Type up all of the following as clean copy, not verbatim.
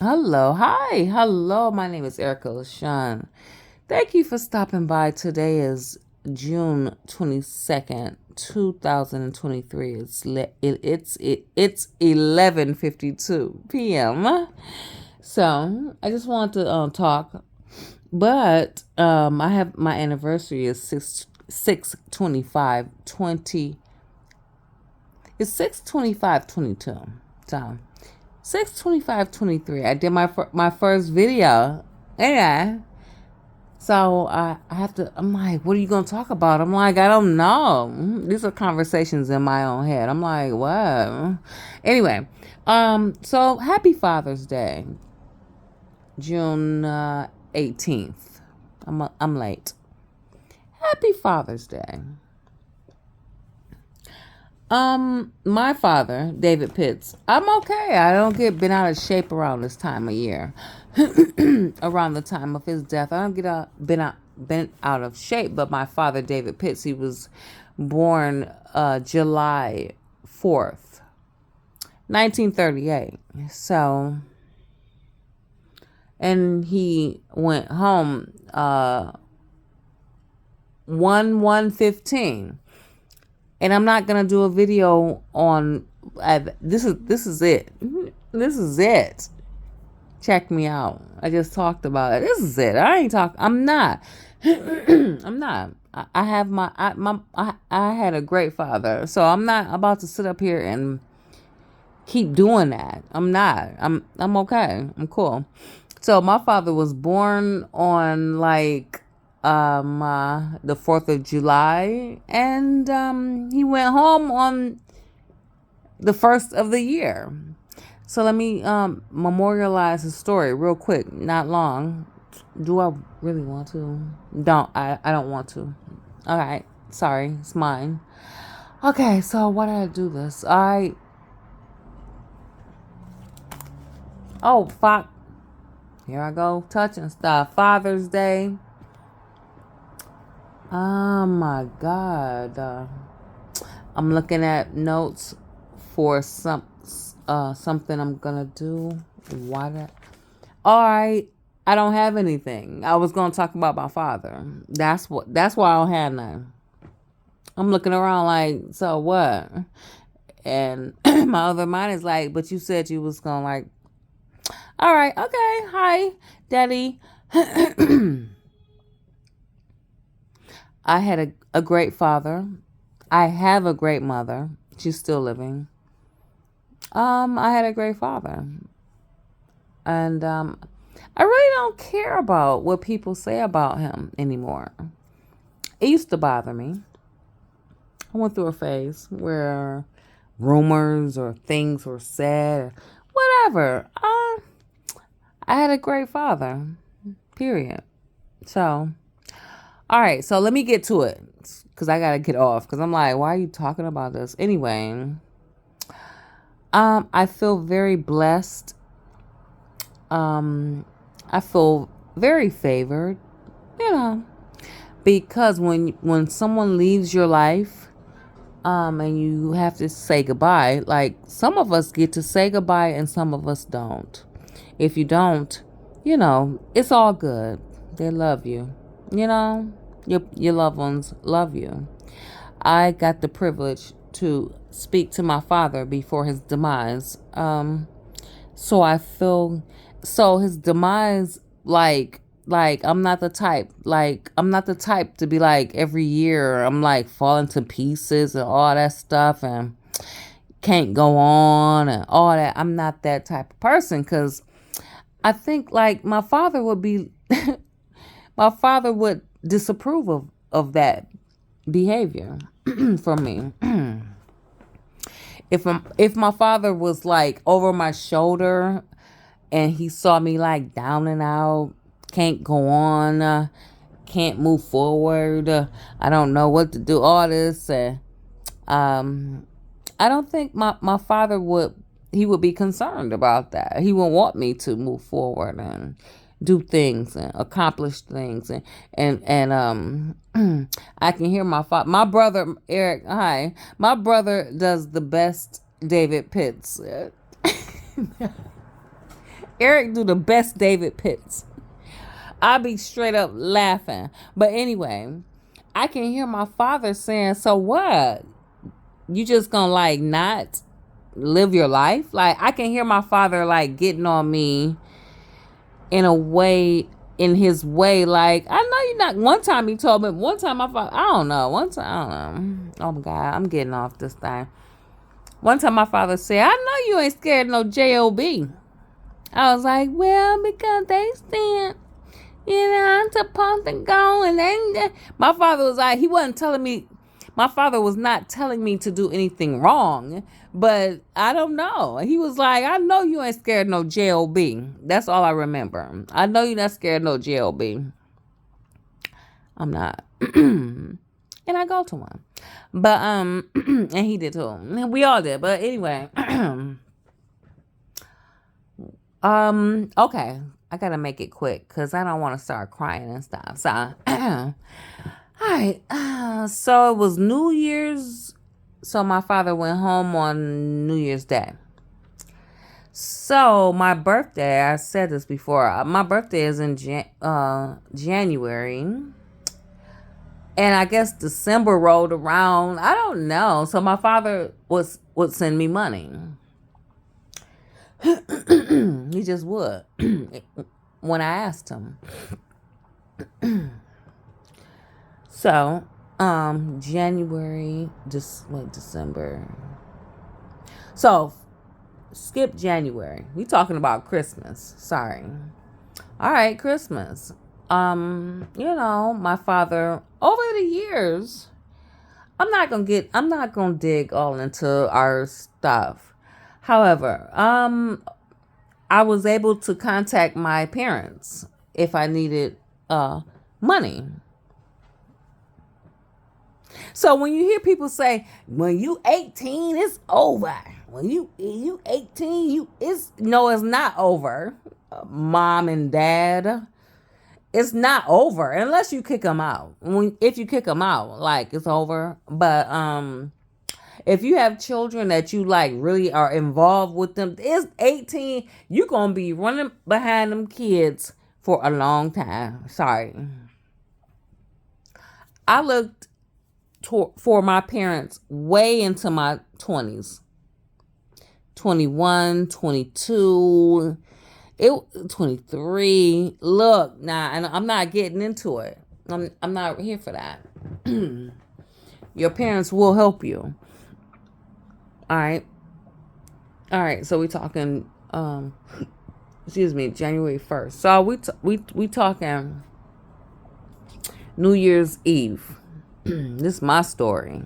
Hello, hi, hello. My name is Erica LaShawn. Thank you for stopping by. Today is June 22nd, 2023. It's 11:52 p.m. So I just want to talk, but I have my anniversary is 6/25/20. It's 6/25/22. So 6/25/23. I did my first video. Yeah. So I have to. I'm like, what are you gonna talk about? I'm like, I don't know. These are conversations in my own head. I'm like, what? Anyway, so happy Father's Day, June 18th. I'm late. Happy Father's Day. My father, David Pitts. I'm okay. I don't get been out of shape around this time of year. Around the time of his death, I don't get been out of shape. But my father, David Pitts, he was born July 4th, 1938. So, and he went home 1/1/15. And I'm not gonna do a video on this is it. This is it. Check me out. I just talked about it. This is it. I ain't talk. I'm not. I'm not. I have I had a great father, so I'm not about to sit up here and keep doing that. I'm not. I'm okay. I'm cool. So my father was born on like the 4th of July, and he went home on the first of the year. So let me memorialize his story real quick, not long. Do I really want to? I don't want to. All right, sorry, it's mine. Okay, so why did I do this? Oh fuck, here I go touching stuff. Father's Day. Oh my God. I'm looking at notes for something I'm gonna do. Why that? All right. I don't have anything. I was gonna talk about my father. That's why I don't have none. I'm looking around like, so what? And my other mind is like, but you said you was gonna like, all right, okay, hi, daddy. I had a great father. I have a great mother. She's still living. I had a great father. And I really don't care about what people say about him anymore. It used to bother me. I went through a phase where rumors or things were said, whatever. I had a great father, period. So, all right, so let me get to it because I got to get off because I'm like, why are you talking about this? Anyway, I feel very blessed. I feel very favored, you know, because when someone leaves your life, and you have to say goodbye, like some of us get to say goodbye and some of us don't. If you don't, it's all good. They love you. You know, your loved ones love you. I got the privilege to speak to my father before his demise. So I feel so his demise like I'm not the type to be like every year I'm like falling to pieces and all that stuff and can't go on and all that. I'm not that type of person cuz I think like my father would disapprove of that behavior from me. If my father was like over my shoulder and he saw me like down and out, can't go on, can't move forward, I don't know what to do, all this, and um, I don't think my father would be concerned about that. He would want me to move forward and do things and accomplish things and I can hear my brother Eric. Hi, my brother does the best David Pitts. Eric do the best David Pitts. I'll be straight up laughing. But anyway, I can hear my father saying, so what? You just gonna like not live your life? Like I can hear my father like getting on me in a way, in his way, like, I know you're not. One time he told me, one time my father, I don't know, one time, I don't know. Oh my God, I'm getting off this thing. One time my father said, I know you ain't scared of no J.O.B. I was like, well, because they said, I'm supposed to go and then my father was like, he wasn't telling me, my father was not telling me to do anything wrong, but I don't know. He was like, I know you ain't scared of no J.O.B. That's all I remember. I know you're not scared of no J.O.B. I'm not. And I go to one. But, and he did too. We all did. But anyway. Okay. I gotta make it quick because I don't want to start crying and stuff. So, all right. So it was New Year's. So my father went home on New Year's Day. So my birthday, I said this before. My birthday is in January. And I guess December rolled around. I don't know. So my father would send me money. He just would when I asked him. So, January, December. So, skip January. We talking about Christmas. Sorry. All right, Christmas. My father over the years, I'm not gonna dig all into our stuff. However, I was able to contact my parents if I needed money. So when you hear people say, when you 18, it's over. When you 18, it's not over. Mom and dad, it's not over unless you kick them out. If you kick them out, like it's over. But if you have children that you like really are involved with them, it's 18. You're going to be running behind them kids for a long time. Sorry. I looked for my parents way into my 20s. 21, 22, 23. Look, and I'm not getting into it. I'm not here for that. Your parents will help you. All right. So we talking, January 1st. So we talking New Year's Eve. This is my story.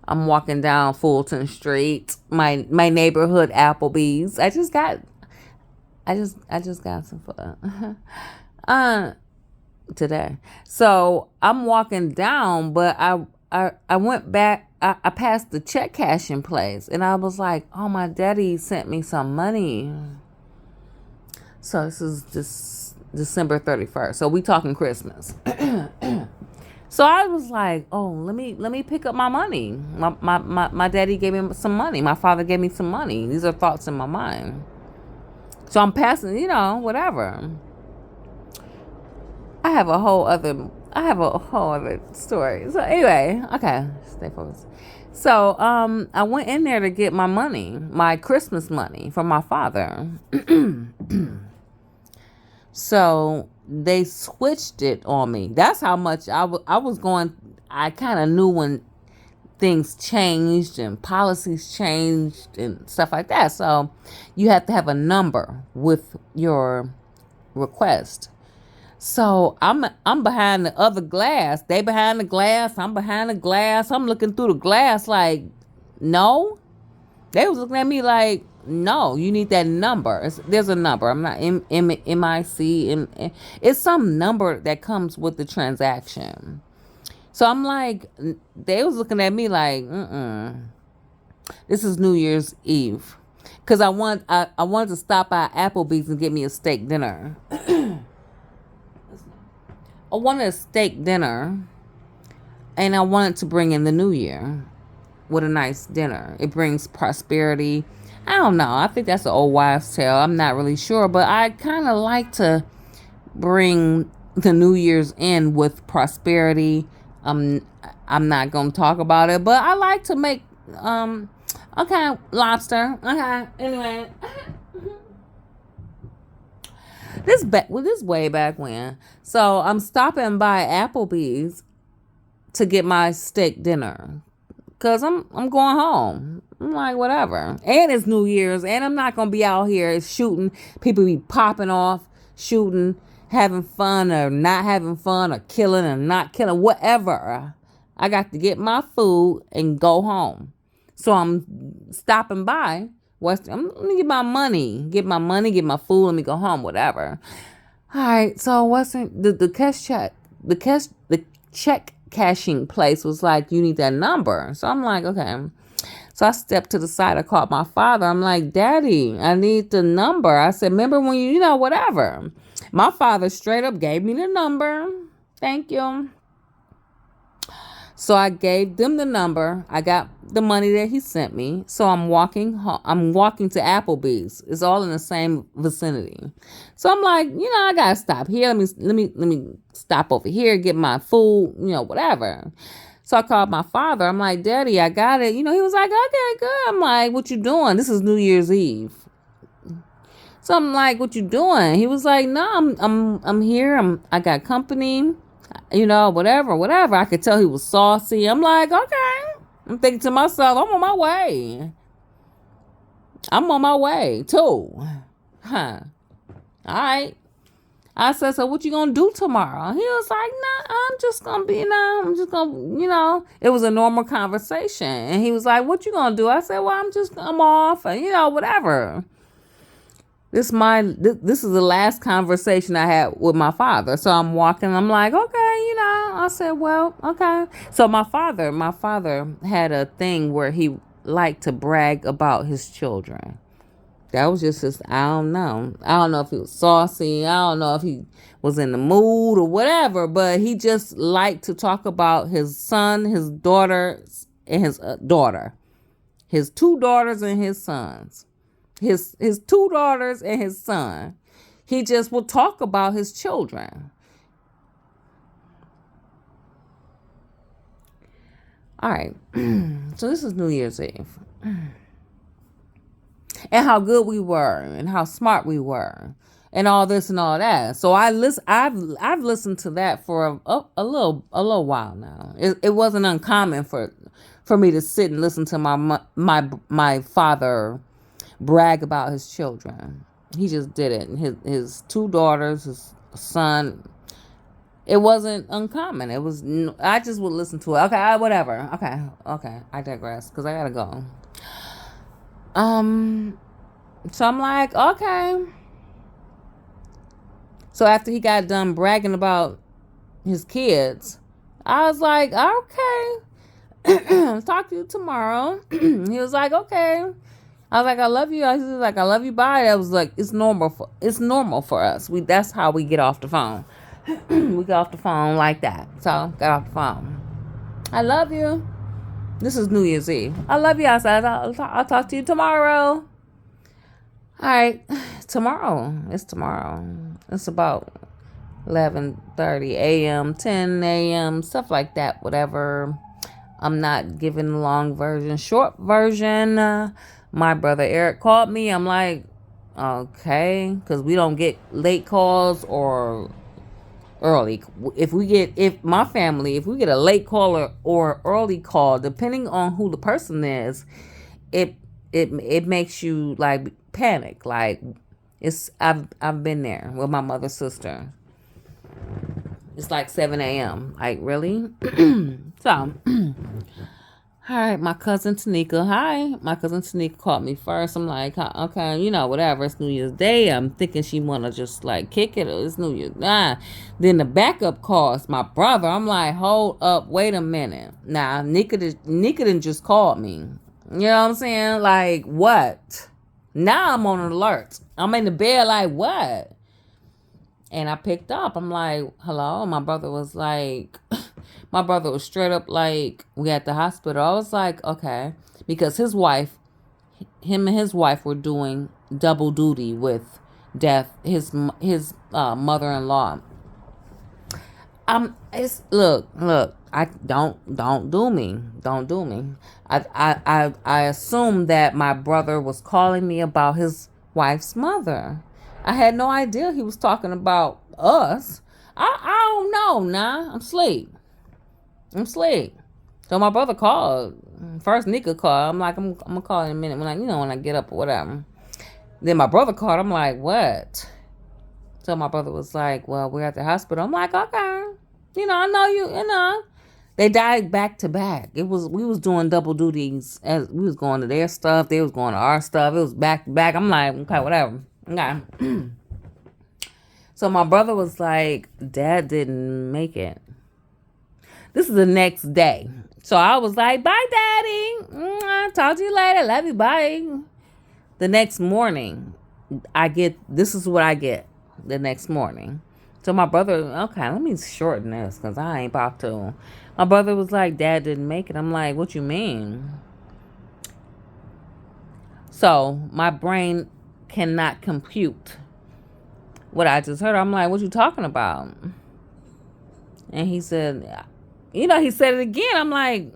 I'm walking down Fulton Street, my neighborhood Applebee's. I just got some fun today. So I'm walking down, but I went back. I passed the check cashing place, and I was like, "Oh, my daddy sent me some money." So this is December 31st. So we talking Christmas. So I was like, "Oh, let me pick up my money." My daddy gave me some money. My father gave me some money. These are thoughts in my mind. So I'm passing, whatever. I have a whole other story. So anyway, okay, stay focused. So I went in there to get my money, my Christmas money from my father. So they switched it on me. That's how much I was going. I kind of knew when things changed and policies changed and stuff like that. So you have to have a number with your request. So I'm behind the other glass. They behind the glass. I'm behind the glass. I'm looking through the glass like, no. They was looking at me like, no, you need that number. There's a number. I'm not MIC. It's some number that comes with the transaction. So I'm like, they was looking at me like, this is New Year's Eve. Because I wanted to stop by Applebee's and get me a steak dinner. I wanted a steak dinner, and I wanted to bring in the new year. with a nice dinner. It brings prosperity. I don't know. I think that's an old wives' tale. I'm not really sure, but I kind of like to bring the New Year's in with prosperity. Um, I'm not gonna talk about it, but I like to make okay, lobster. Okay, anyway, this way back when. So I'm stopping by Applebee's to get my steak dinner because I'm going home. I'm like, whatever. And it's New Year's, and I'm not gonna be out here shooting. People be popping off, shooting, having fun or not having fun, or killing or not killing, whatever. I got to get my food and go home. So I'm stopping by Western. Let me get my money, get my food. Let me go home, whatever. All right. So Western, the check cashing place was like, you need that number. So I'm like, okay. So I stepped to the side. I called my father. I'm like, Daddy, I need the number. I said, remember when whatever. My father straight up gave me the number. Thank you. So I gave them the number. I got the money that he sent me. So I'm walking home. I'm walking to Applebee's. It's all in the same vicinity. So I'm like, I gotta stop here. Let me stop over here, get my food, whatever. So I called my father. I'm like, Daddy, I got it. He was like, okay, good. I'm like, what you doing? This is New Year's Eve. So I'm like, what you doing? He was like, no, I'm here. I got company. Whatever. I could tell he was saucy. I'm like, okay. I'm thinking to myself, I'm on my way too. Huh. All right. I said, so what you gonna do tomorrow? He was like, nah, I'm just gonna be, it was a normal conversation. And he was like, what you gonna do? I said, well, I'm off, and whatever. This is the last conversation I had with my father. So I'm walking. I'm like, okay, I said, well, okay. So my father had a thing where he liked to brag about his children. That was just his, I don't know. I don't know if he was saucy. I don't know if he was in the mood or whatever, but he just liked to talk about his son, his daughter, and his daughter. His two daughters and his sons. His two daughters and his son. He just will talk about his children. All right. So this is New Year's Eve. And how good we were and how smart we were and all this and all that. So I've listened to that for a little while now. It wasn't uncommon for me to sit and listen to my father brag about his children. He just did it. His two daughters, his son. It wasn't uncommon. I just would listen to it. Okay, whatever. Okay. I digress because I gotta go. So I'm like, okay. So after he got done bragging about his kids, I was like, okay. Talk to you tomorrow. He was like, okay. I was like, I love you. He was like, I love you. Bye. I was like, it's normal for us. That's how we get off the phone. We get off the phone like that. So got off the phone. I love you. This is New Year's Eve. I love you. I said, I'll talk to you tomorrow. All right. Tomorrow. It's tomorrow. It's about 11:30 a.m., 10 a.m., stuff like that, whatever. I'm not giving the long version. Short version, my brother Eric called me. I'm like, okay, because we don't get late calls or early. If we get a late call or early call, depending on who the person is, it makes you like panic. Like I've been there with my mother's sister. It's like 7 a.m. Like, really? So, all right, my cousin Tanika. Hi. My cousin Tanika called me first. I'm like, okay, whatever. It's New Year's Day. I'm thinking she want to just, like, kick it. It's New Year's. Then the backup calls my brother. I'm like, hold up. Wait a minute. Now, Nika didn't just call me. You know what I'm saying? Like, what? Now I'm on an alert. I'm in the bed like, what? And I picked up. I'm like, hello? My brother was like, My brother was straight up like, we at the hospital. I was like, okay. Because him and his wife were doing double duty with death, his mother-in-law. It's look. I don't do me. Don't do me. I assumed that my brother was calling me about his wife's mother. I had no idea he was talking about us. I don't know. Nah, I'm asleep. So my brother called. First Nika called. I'm like, I'm gonna call in a minute when I get up or whatever. Then my brother called. I'm like, what? So my brother was like, well, we're at the hospital. I'm like, okay. I know you. They died back to back. We was doing double duties as we was going to their stuff. They was going to our stuff. It was back to back. I'm like, okay, whatever. Okay. So my brother was like, Dad didn't make it. This is the next day. So I was like, bye, Daddy. Talk to you later. Love you. Bye. The next morning, this is what I get the next morning. So my brother, okay, let me shorten this because I ain't about to. My brother was like, Dad didn't make it. I'm like, what you mean? So my brain cannot compute what I just heard. I'm like, what you talking about? And he said, he said it again. I'm like,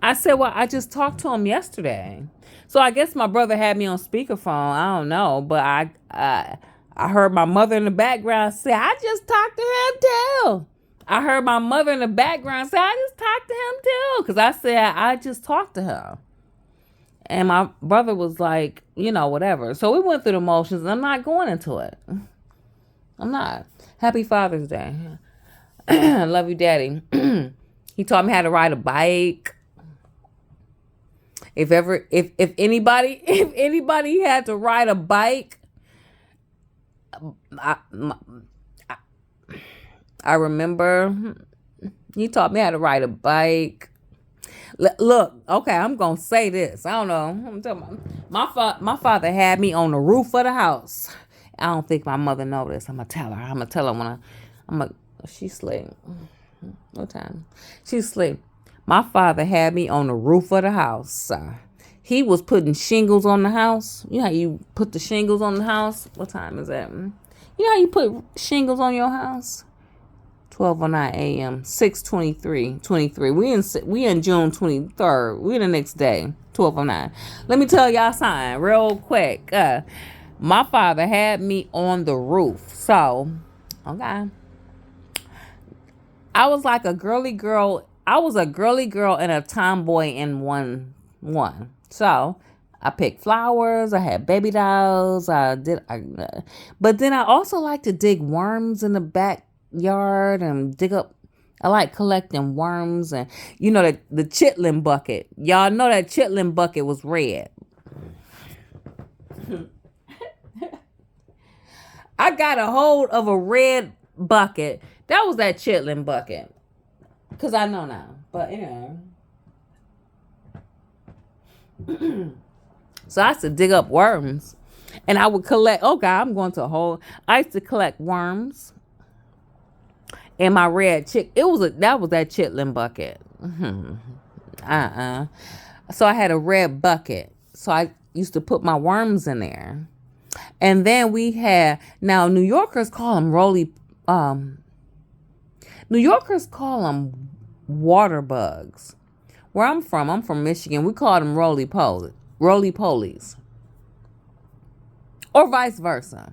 I said, well, I just talked to him yesterday. So I guess my brother had me on speakerphone. I don't know, but I heard my mother in the background say, I just talked to him too. I heard my mother in the background say, I just talked to him too. Because I said, I just talked to him. And my brother was like, whatever. So we went through the motions, and I'm not going into it. I'm not. Happy Father's Day. Love you, Daddy. He taught me how to ride a bike. If anybody had to ride a bike, I remember he taught me how to ride a bike. Look, okay, I'm gonna say this. I don't know. I'm talking about my father had me on the roof of the house. I don't think my mother know this. I'm gonna tell her when she sleep. What time? She sleep. My father had me on the roof of the house. He was putting shingles on the house. You know how you put the shingles on the house? What time is that? You know how you put shingles on your house? 12:09 a.m. 6/23/23. We in June 23rd. We the next day. 12:09. Let me tell y'all something real quick. My father had me on the roof. So, okay. I was like a girly girl. I was a girly girl and a tomboy in one. So I picked flowers. I had baby dolls. But then I also like to dig worms in the backyard and dig up. I like collecting worms and the chitlin bucket. Y'all know that chitlin bucket was red. I got a hold of a red bucket. That was that chitlin bucket. Because I know now. But anyway. So I used to dig up worms. And I would collect. Oh, God, I'm going to a whole. I used to collect worms. And my red chick. That was that chitlin bucket. So I had a red bucket. So I used to put my worms in there. And then we had. Now, New Yorkers call them New Yorkers call them water bugs. Where I'm from Michigan, we call them roly-polies. Or vice versa.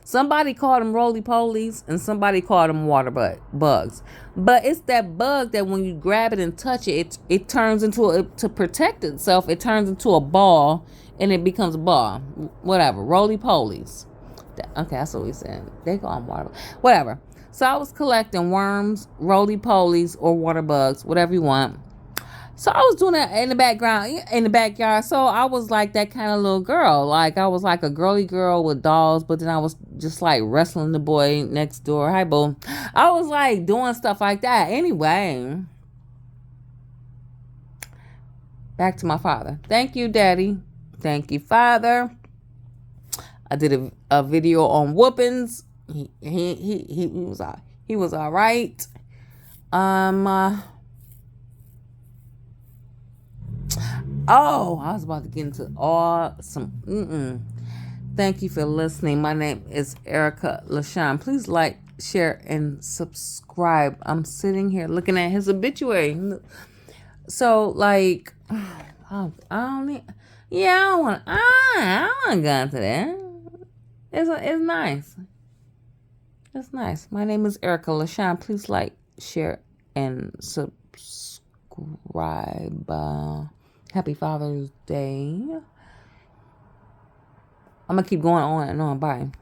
Somebody called them roly-polies and somebody called them water bugs. But it's that bug that when you grab it and touch it, it turns into to protect itself, it turns into a ball and it becomes a ball. Whatever. Roly-polies. Okay, that's what we said. They call them water bugs. Whatever. So I was collecting worms, roly-polies, or water bugs, whatever you want. So I was doing that in the backyard. So I was like that kind of little girl. Like I was like a girly girl with dolls, but then I was just like wrestling the boy next door. Hi, boo. I was like doing stuff like that. Anyway, back to my father. Thank you, Daddy. Thank you, Father. I did a video on whoopings. He was all right. Um. Oh, I was about to get into all some. Thank you for listening. My name is Erica LaShawn. Please like, share, and subscribe. I'm sitting here looking at his obituary. So, like, I don't need. Yeah, I don't want. I don't want to go into that. It's nice. It's nice. My name is Erica LaShawn. Please like, share, and subscribe. Happy Father's Day. I'm gonna keep going on and on. Bye.